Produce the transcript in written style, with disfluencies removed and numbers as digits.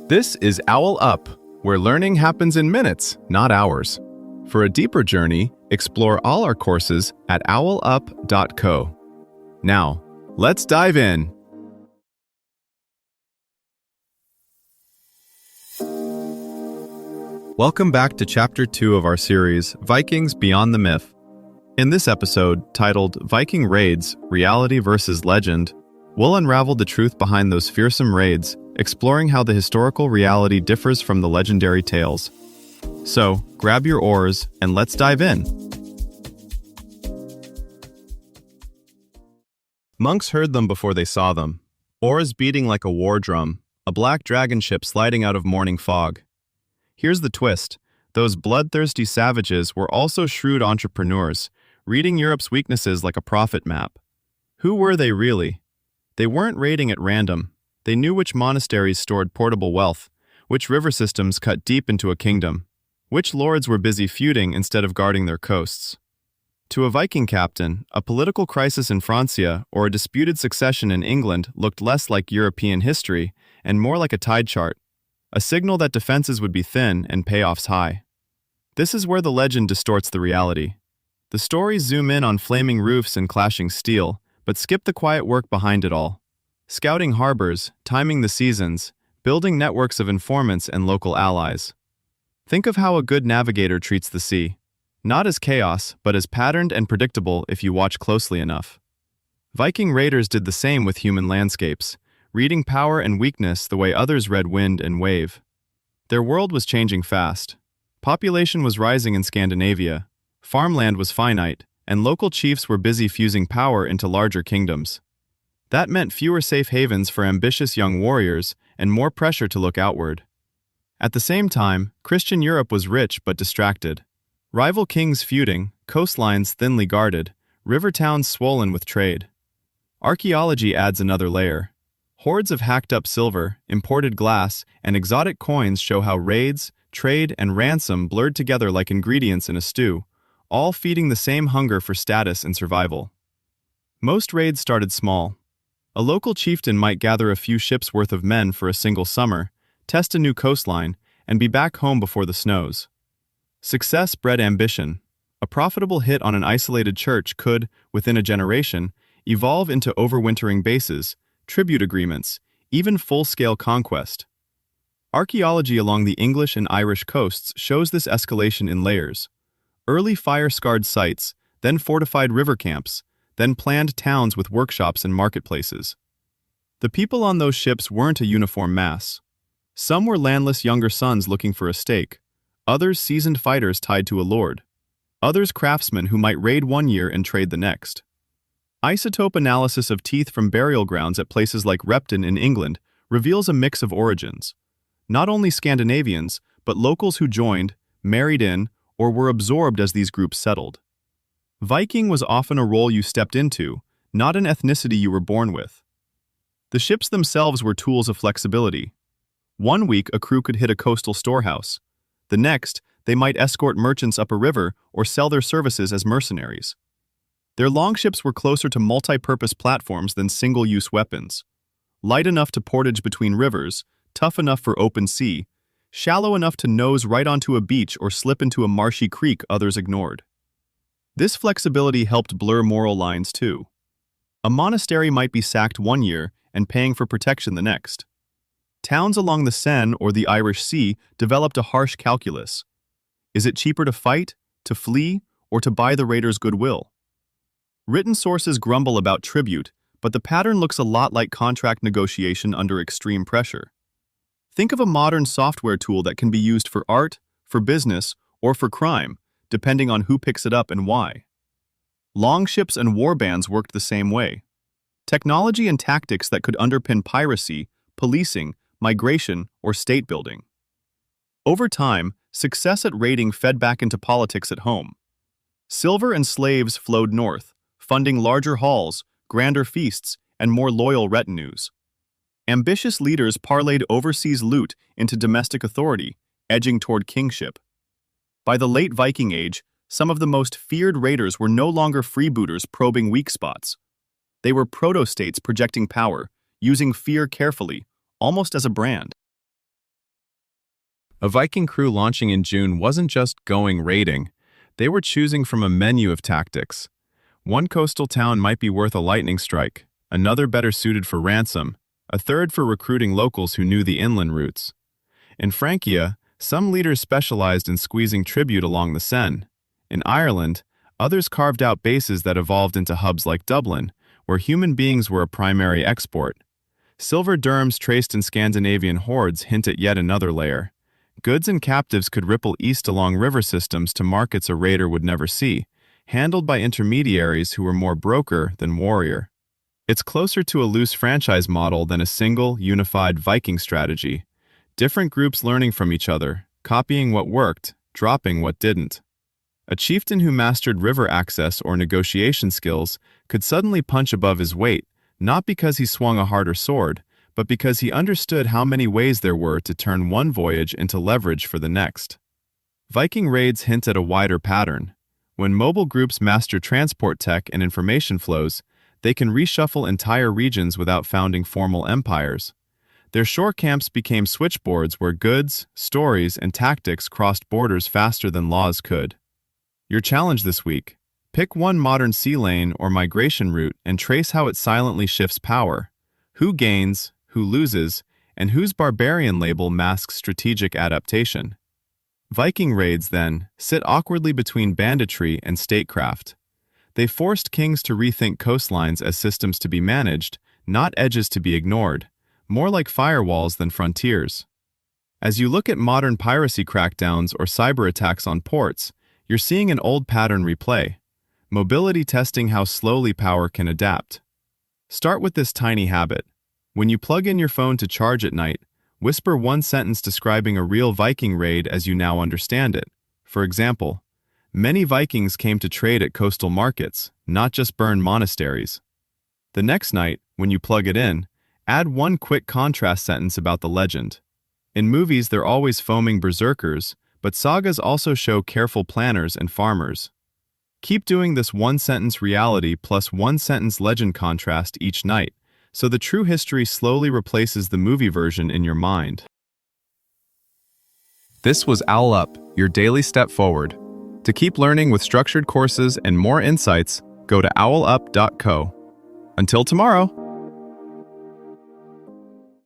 This is OwlUp, where learning happens in minutes, not hours. For a deeper journey, explore all our courses at owlup.co. Now, let's dive in. Welcome back to Chapter 2 of our series, Vikings Beyond the Myth. In this episode, titled Viking Raids, Reality versus Legend, we'll unravel the truth behind those fearsome raids, exploring how the historical reality differs from the legendary tales. So, grab your oars and let's dive in. Monks heard them before they saw them. Oars beating like a war drum, a black dragon ship sliding out of morning fog. Here's the twist. Those bloodthirsty savages were also shrewd entrepreneurs, reading Europe's weaknesses like a profit map. Who were they really? They weren't raiding at random. They knew which monasteries stored portable wealth, which river systems cut deep into a kingdom, which lords were busy feuding instead of guarding their coasts. To a Viking captain, a political crisis in Francia or a disputed succession in England looked less like European history and more like a tide chart, a signal that defenses would be thin and payoffs high. This is where the legend distorts the reality. The stories zoom in on flaming roofs and clashing steel, but skip the quiet work behind it all. Scouting harbors, timing the seasons, building networks of informants and local allies. Think of how a good navigator treats the sea. Not as chaos, but as patterned and predictable if you watch closely enough. Viking raiders did the same with human landscapes, reading power and weakness the way others read wind and wave. Their world was changing fast. Population was rising in Scandinavia, farmland was finite, and local chiefs were busy fusing power into larger kingdoms. That meant fewer safe havens for ambitious young warriors and more pressure to look outward. At the same time, Christian Europe was rich but distracted. Rival kings feuding, coastlines thinly guarded, river towns swollen with trade. Archaeology adds another layer. Hoards of hacked-up silver, imported glass, and exotic coins show how raids, trade, and ransom blurred together like ingredients in a stew, all feeding the same hunger for status and survival. Most raids started small. A local chieftain might gather a few ships' worth of men for a single summer, test a new coastline, and be back home before the snows. Success bred ambition. A profitable hit on an isolated church could, within a generation, evolve into overwintering bases, tribute agreements, even full-scale conquest. Archaeology along the English and Irish coasts shows this escalation in layers. Early fire-scarred sites, then fortified river camps, then planned towns with workshops and marketplaces. The people on those ships weren't a uniform mass. Some were landless younger sons looking for a stake, others seasoned fighters tied to a lord, others craftsmen who might raid one year and trade the next. Isotope analysis of teeth from burial grounds at places like Repton in England reveals a mix of origins. Not only Scandinavians, but locals who joined, married in, or were absorbed as these groups settled. Viking was often a role you stepped into, not an ethnicity you were born with. The ships themselves were tools of flexibility. One week, a crew could hit a coastal storehouse. The next, they might escort merchants up a river or sell their services as mercenaries. Their longships were closer to multi-purpose platforms than single-use weapons. Light enough to portage between rivers, tough enough for open sea, shallow enough to nose right onto a beach or slip into a marshy creek others ignored. This flexibility helped blur moral lines too. A monastery might be sacked one year and paying for protection the next. Towns along the Seine or the Irish Sea developed a harsh calculus. Is it cheaper to fight, to flee, or to buy the raiders' goodwill? Written sources grumble about tribute, but the pattern looks a lot like contract negotiation under extreme pressure. Think of a modern software tool that can be used for art, for business, or for crime, depending on who picks it up and why. Longships and warbands worked the same way. Technology and tactics that could underpin piracy, policing, migration, or state building. Over time, success at raiding fed back into politics at home. Silver and slaves flowed north, funding larger hauls, grander feasts, and more loyal retinues. Ambitious leaders parlayed overseas loot into domestic authority, edging toward kingship. By the late Viking Age, some of the most feared raiders were no longer freebooters probing weak spots. They were proto-states projecting power, using fear carefully, almost as a brand. A Viking crew launching in June wasn't just going raiding. They were choosing from a menu of tactics. One coastal town might be worth a lightning strike, another better suited for ransom, a third for recruiting locals who knew the inland routes. In Francia, some leaders specialized in squeezing tribute along the Seine. In Ireland, others carved out bases that evolved into hubs like Dublin, where human beings were a primary export. Silver dirhams traced in Scandinavian hoards hint at yet another layer. Goods and captives could ripple east along river systems to markets a raider would never see, handled by intermediaries who were more broker than warrior. It's closer to a loose franchise model than a single, unified Viking strategy. Different groups learning from each other, copying what worked, dropping what didn't. A chieftain who mastered river access or negotiation skills could suddenly punch above his weight, not because he swung a harder sword, but because he understood how many ways there were to turn one voyage into leverage for the next. Viking raids hint at a wider pattern. When mobile groups master transport tech and information flows, they can reshuffle entire regions without founding formal empires. Their shore camps became switchboards where goods, stories, and tactics crossed borders faster than laws could. Your challenge this week: pick one modern sea lane or migration route and trace how it silently shifts power. Who gains, who loses, and whose barbarian label masks strategic adaptation. Viking raids, then, sit awkwardly between banditry and statecraft. They forced kings to rethink coastlines as systems to be managed, not edges to be ignored, more like firewalls than frontiers. As you look at modern piracy crackdowns or cyber attacks on ports, you're seeing an old pattern replay. Mobility testing how slowly power can adapt. Start with this tiny habit. When you plug in your phone to charge at night, whisper one sentence describing a real Viking raid as you now understand it. For example, many Vikings came to trade at coastal markets, not just burn monasteries. The next night, when you plug it in, add one quick contrast sentence about the legend. In movies, they're always foaming berserkers, but sagas also show careful planners and farmers. Keep doing this one-sentence reality plus one-sentence legend contrast each night, so the true history slowly replaces the movie version in your mind. This was OwlUp, your daily step forward. To keep learning with structured courses and more insights, go to owlup.co. Until tomorrow!